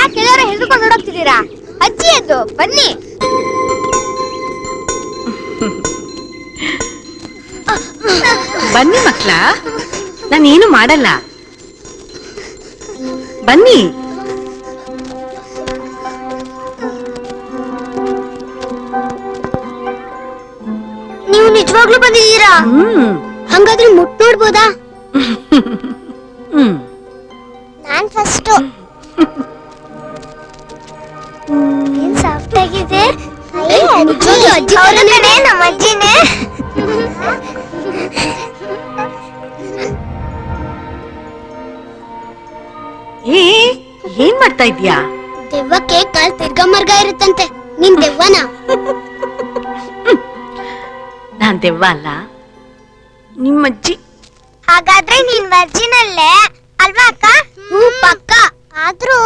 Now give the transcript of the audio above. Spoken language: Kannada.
ಯಾಕೆಲ್ಲರೂ ಹೆದರ್ಕೊಂಡು ನೋಡೋಗ್ತಿದ್ದೀರಾ? ಅಜ್ಜಿ ಎದ್ದು ಬನ್ನಿ. ಬನ್ನಿ ಮಕ್ಳ, ನಾನೇನು ಮಾಡಲ್ಲ, ಬನ್ನಿ. ನೀವು ನಿಜವಾಗ್ಲೂ ಬಂದಿದ್ದೀರಾ? ಹಂಗಾದ್ರೆ ಮುಟ್ ನೋಡ್ಬೋದಾ? ನಾನ್ ಫಸ್ಟ್. ಏನ್ ಸಾಫ್ಟ್ ಆಗಿದೆ. ನಮ್ಮ ಅಜ್ಜಿನೇ. ಏನ್ ಮಾಡ್ತಾ ಇದ್ಯಾ? ದೆವ್ವಕ್ಕೆ ಕಾಲ್ ತಿರ್ಗಮರ್ಗ ಇರುತ್ತಂತೆ. ನೀನ್ ದೆವ್ವನಾ? ನಾನ್ ದೆವ್ವ ಅಲ್ಲ, ನಿಮ್ಮಜ್ಜಿ. ಹಾಗಾದ್ರೆ ನೀನ್ ವರ್ಜಿನಲ್ಲೇ ಅಲ್ವಾ ಅಕ್ಕ? ಪಕ್ಕ. ಆದ್ರೂ